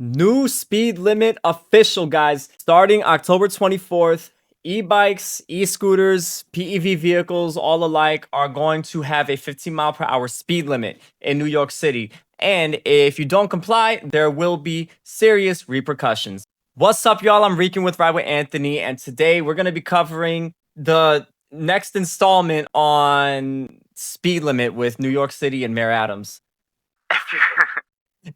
New speed limit official, guys. Starting October 24th, e-bikes, e-scooters, PEV vehicles, all alike, are going to have a 15-mile-per-hour speed limit in New York City. And if you don't comply, there will be serious repercussions. What's up, y'all? I'm Reeking with Ride with Anthony, and today we're going to be covering the next installment on speed limit with New York City and Mayor Adams.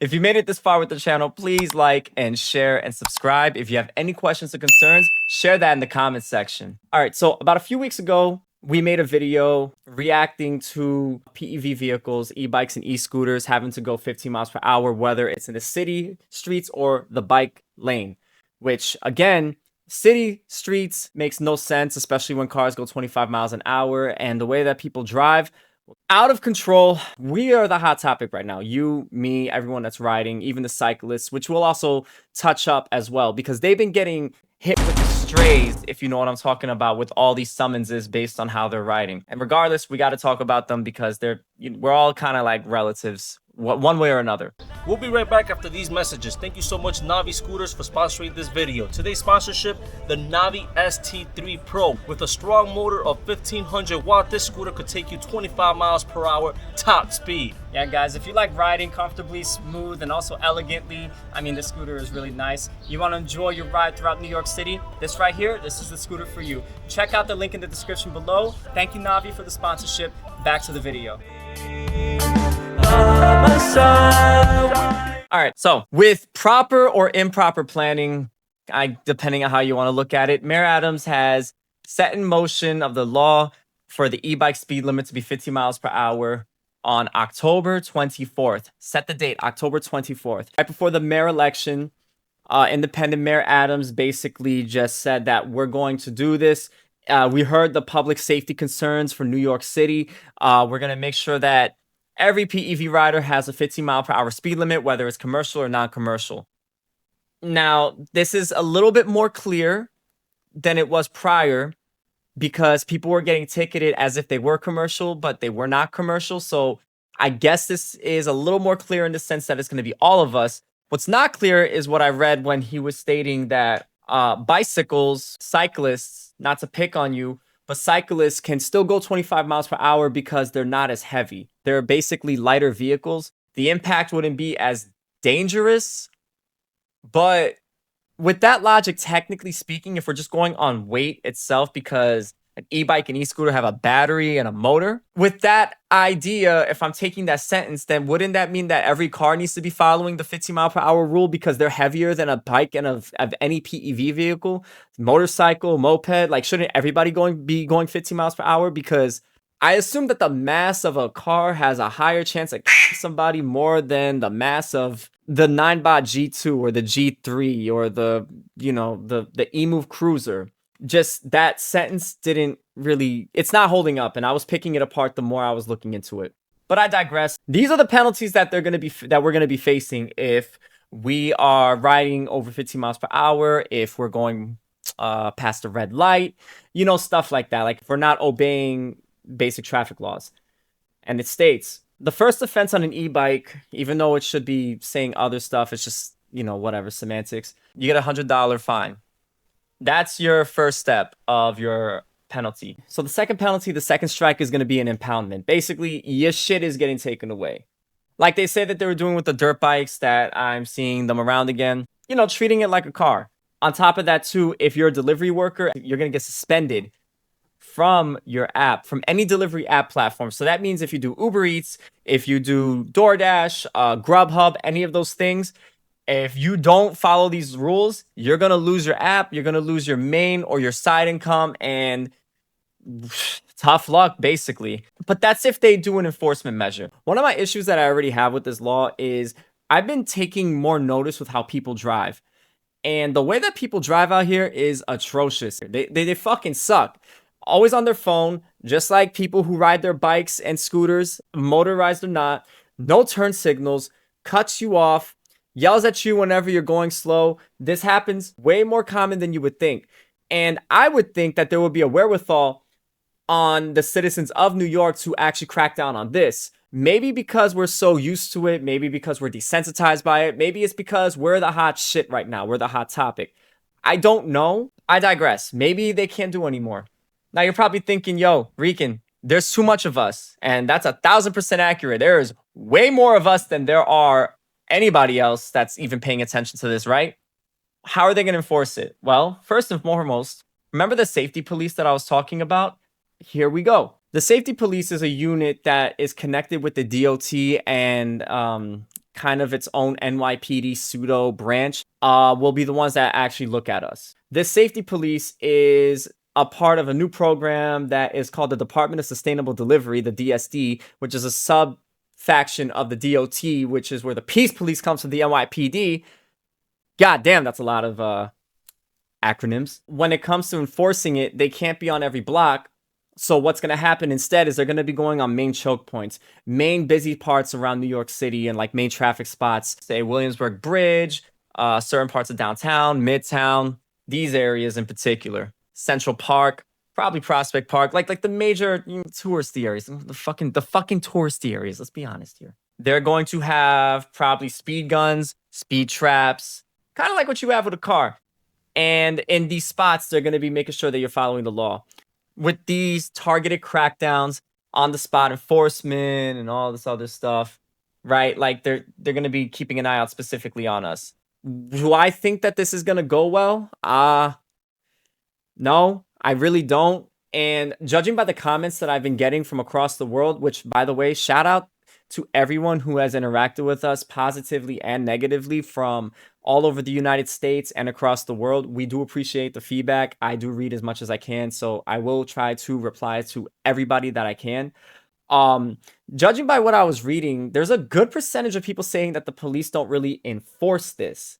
If you made it this far with the channel, please like and share and subscribe. If you have any questions or concerns, share that in the comments section. All right, so about a few weeks ago, we made a video reacting to PEV vehicles, e-bikes and e-scooters having to go 15 miles per hour, whether it's in the city streets or the bike lane, which again, city streets makes no sense, especially when cars go 25 miles an hour, and the way that people drive, out of control. We are the hot topic right now. You, me, everyone that's riding, even the cyclists, which we'll also touch up as well, because they've been getting hit with the strays, if you know what I'm talking about, with all these summonses based on how they're riding. And regardless, we got to talk about them because we're all kind of like relatives, one way or another. We'll be right back after these messages. Thank you so much, Navi Scooters, for sponsoring this video. Today's sponsorship, the Navi ST3 Pro. With a strong motor of 1500 watt, this scooter could take you 25 miles per hour top speed. Yeah, guys, if you like riding comfortably, smooth, and also elegantly, I mean, this scooter is really nice. You want to enjoy your ride throughout New York City? This right here, this is the scooter for you. Check out the link in the description below. Thank you, Navi, for the sponsorship. Back to the video. All right, so with proper or improper planning, depending on how you want to look at it, Mayor Adams has set in motion of the law for the e-bike speed limit to be 50 miles per hour on October 24th. Set the date, October 24th. Right before the mayor election, independent Mayor Adams basically just said that we're going to do this. We heard the public safety concerns for New York City. We're going to make sure that every PEV rider has a 15 mile per hour speed limit, whether it's commercial or non-commercial. Now, this is a little bit more clear than it was prior because people were getting ticketed as if they were commercial, but they were not commercial. So I guess this is a little more clear in the sense that it's going to be all of us. What's not clear is what I read when he was stating that bicycles, cyclists, not to pick on you, but cyclists can still go 25 miles per hour because they're not as heavy. They're basically lighter vehicles. The impact wouldn't be as dangerous. But with that logic, technically speaking, if we're just going on weight itself, because an e-bike and e-scooter have a battery and a motor, with that idea, if I'm taking that sentence, then wouldn't that mean that every car needs to be following the 15 mile per hour rule because they're heavier than a bike and of any PEV vehicle, motorcycle, moped? Like, shouldn't everybody be going 15 miles per hour? Because I assume that the mass of a car has a higher chance of somebody more than the mass of the 9bot G2 or the G3 or the eMove Cruiser. Just that sentence didn't really, it's not holding up, and I was picking it apart the more I was looking into it. But I digress. These are the penalties that we're going to be facing if we are riding over 15 miles per hour, if we're going past a red light, stuff like that. Like if we're not obeying basic traffic laws. And it states, the first offense on an e-bike, even though it should be saying other stuff, it's just, whatever, semantics, you get $100 fine. That's your first step of your penalty. So the second penalty, the second strike, is going to be an impoundment. Basically, your shit is getting taken away. Like they say that they were doing with the dirt bikes that I'm seeing them around again, treating it like a car. On top of that, too, if you're a delivery worker, you're going to get suspended from your app, from any delivery app platform. So that means if you do Uber Eats, if you do DoorDash, Grubhub, any of those things, if you don't follow these rules, you're going to lose your app, you're going to lose your main or your side income, and tough luck, basically. But that's if they do an enforcement measure. One of my issues that I already have with this law is I've been taking more notice with how people drive. And the way that people drive out here is atrocious. They fucking suck. Always on their phone, just like people who ride their bikes and scooters, motorized or not, no turn signals, cuts you off, yells at you whenever you're going slow. This happens way more common than you would think. And I would think that there would be a wherewithal on the citizens of New York to actually crack down on this. Maybe because we're so used to it, maybe because we're desensitized by it, maybe it's because we're the hot shit right now, we're the hot topic. I don't know. I digress. Maybe they can't do anymore. Now you're probably thinking, yo, Rican, there's too much of us. And that's 1,000% accurate. There is way more of us than there are anybody else that's even paying attention to this, right? How are they going to enforce it? Well, first and foremost, remember the safety police that I was talking about? Here we go. The safety police is a unit that is connected with the DOT and kind of its own NYPD pseudo branch will be the ones that actually look at us. This safety police is a part of a new program that is called the Department of Sustainable Delivery, the DSD, which is a sub faction of the DOT, which is where the peace police comes from the NYPD. God damn, that's a lot of acronyms. When it comes to enforcing it, they can't be on every block. So what's going to happen instead is they're going to be going on main choke points, main busy parts around New York City and like main traffic spots, say Williamsburg Bridge, certain parts of downtown, Midtown, these areas in particular. Central Park, probably Prospect Park, like the major touristy areas, the fucking touristy areas. Let's be honest here. They're going to have probably speed guns, speed traps, kind of like what you have with a car. And in these spots, they're going to be making sure that you're following the law. With these targeted crackdowns, on the spot enforcement and all this other stuff, right? Like they're going to be keeping an eye out specifically on us. Do I think that this is going to go well? No, I really don't. And judging by the comments that I've been getting from across the world, which, by the way, shout out to everyone who has interacted with us positively and negatively from all over the United States and across the world. We do appreciate the feedback. I do read as much as I can, so I will try to reply to everybody that I can. Judging by what I was reading, there's a good percentage of people saying that the police don't really enforce this.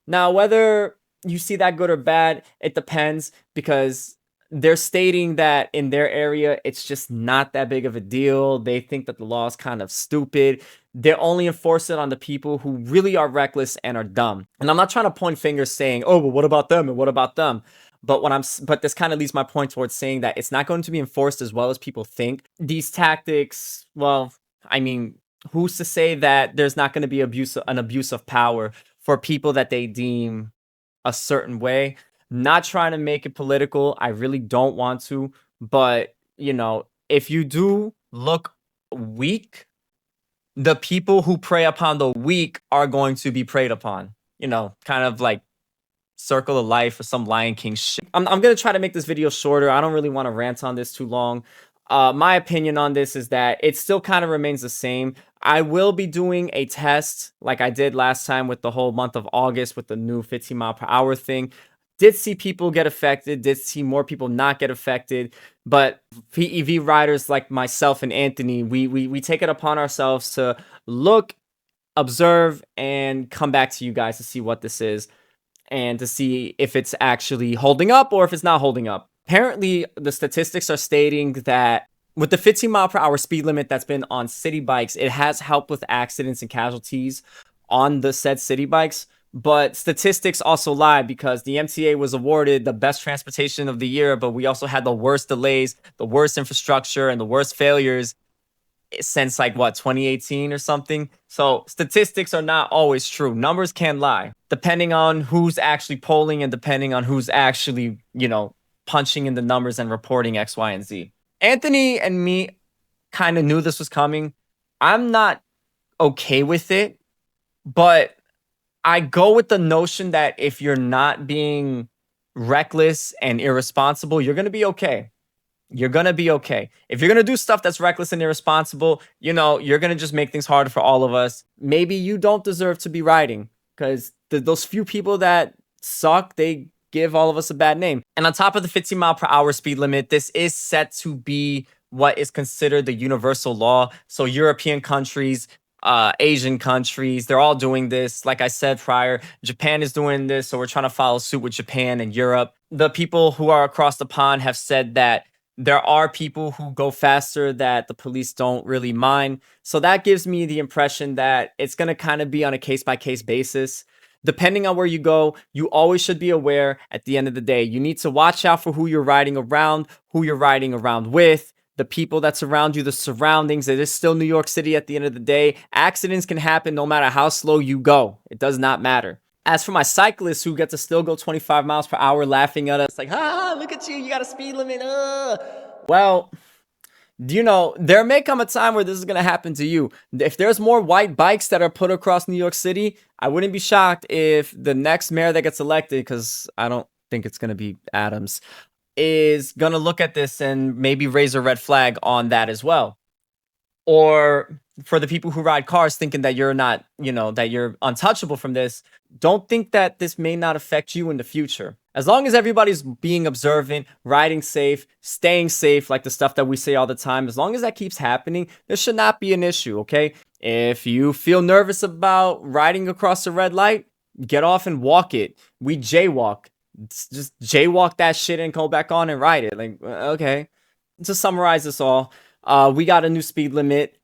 Now, whether you see that good or bad, it depends, because they're stating that in their area, it's just not that big of a deal. They think that the law is kind of stupid. They only enforce it on the people who really are reckless and are dumb. And I'm not trying to point fingers saying, oh, but what about them and what about them? But this kind of leads my point towards saying that it's not going to be enforced as well as people think. These tactics, well, I mean, who's to say that there's not going to be an abuse of power for people that they deem a certain way? Not trying to make it political. I really don't want to. But, if you do look weak, the people who prey upon the weak are going to be preyed upon. Kind of like Circle of Life or some Lion King shit. I'm going to try to make this video shorter. I don't really want to rant on this too long. My opinion on this is that it still kind of remains the same. I will be doing a test like I did last time with the whole month of August with the new 15 mile per hour thing. Did see people get affected, did see more people not get affected, but PEV riders like myself and Anthony, we take it upon ourselves to look, observe, and come back to you guys to see what this is and to see if it's actually holding up or if it's not holding up. Apparently, the statistics are stating that with the 15 mile per hour speed limit that's been on city bikes, it has helped with accidents and casualties on the said city bikes. But statistics also lie, because the MTA was awarded the best transportation of the year, but we also had the worst delays, the worst infrastructure, and the worst failures since 2018 or something. So statistics are not always true. Numbers can lie, depending on who's actually polling and depending on who's actually, punching in the numbers and reporting X, Y, and Z. Anthony and me kind of knew this was coming. I'm not okay with it, but I go with the notion that if you're not being reckless and irresponsible, you're going to be okay. You're going to be okay. If you're going to do stuff that's reckless and irresponsible, you're going to just make things harder for all of us. Maybe you don't deserve to be riding, because those few people that suck, they give all of us a bad name. And on top of the 15 mile per hour speed limit, this is set to be what is considered the universal law. So European countries, Asian countries, they're all doing this. Like I said prior, Japan is doing this, so we're trying to follow suit with Japan and Europe. The people who are across the pond have said that there are people who go faster that the police don't really mind. So that gives me the impression that it's going to kind of be on a case-by-case basis. Depending on where you go, you always should be aware at the end of the day. You need to watch out for who you're riding around with. the people that surround you, the surroundings. It is still New York City at the end of the day. Accidents can happen no matter how slow you go. It does not matter. As for my cyclists who get to still go 25 miles per hour laughing at us like, ha, look at you, you got a speed limit. Well, you know, there may come a time where this is going to happen to you. If there's more white bikes that are put across New York City, I wouldn't be shocked if the next mayor that gets elected, because I don't think it's going to be Adams, is going to look at this and maybe raise a red flag on that as well. Or for the people who ride cars thinking that you're not, you know, that you're untouchable from this, don't think that this may not affect you in the future. As long as everybody's being observant, riding safe, staying safe, like the stuff that we say all the time, as long as that keeps happening, there should not be an issue, okay? If you feel nervous about riding across a red light, get off and walk it. We jaywalk. Just jaywalk that shit and go back on and ride it. Like, okay. To summarize this all, we got a new speed limit.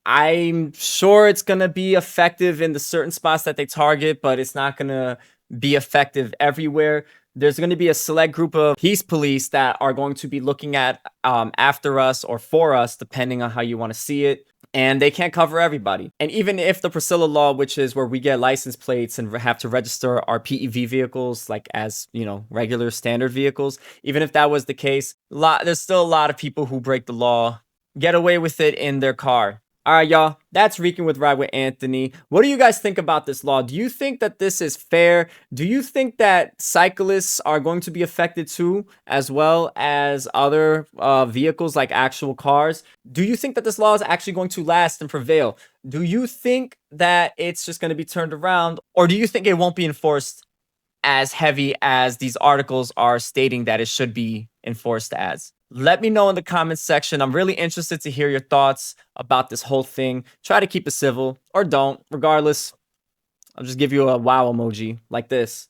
I'm sure it's going to be effective in the certain spots that they target, but it's not going to be effective everywhere. There's going to be a select group of peace police that are going to be looking at after us or for us, depending on how you want to see it. And they can't cover everybody. And even if the Priscilla law, which is where we get license plates and have to register our PEV vehicles, like as, you know, regular standard vehicles, even if that was the case, there's still a lot of people who break the law, get away with it in their car. All right, y'all, that's Reeking with Ride with Anthony. What do you guys think about this law? Do you think that this is fair? Do you think that cyclists are going to be affected too, as well as other vehicles like actual cars? Do you think that this law is actually going to last and prevail? Do you think that it's just going to be turned around? Or do you think it won't be enforced as heavy as these articles are stating that it should be enforced as? Let me know in the comments section. I'm really interested to hear your thoughts about this whole thing. Try to keep it civil or don't. Regardless, I'll just give you a wow emoji like this.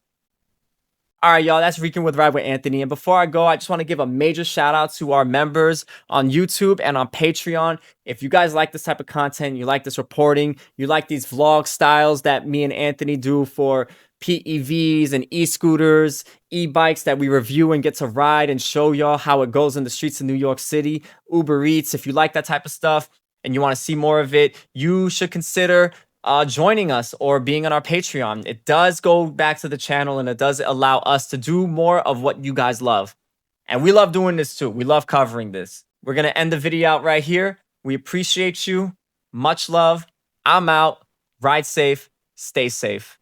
All right, y'all, that's Reeking with Ride with Anthony. And before I go, I just want to give a major shout out to our members on YouTube and on Patreon. If you guys like this type of content, you like this reporting, you like these vlog styles that me and Anthony do for PEVs and eScooters, eBikes that we review and get to ride and show y'all how it goes in the streets of New York City, Uber Eats. If you like that type of stuff and you want to see more of it, you should consider joining us or being on our Patreon. It does go back to the channel and it does allow us to do more of what you guys love. And we love doing this too. We love covering this. We're going to end the video out right here. We appreciate you. Much love. I'm out. Ride safe. Stay safe.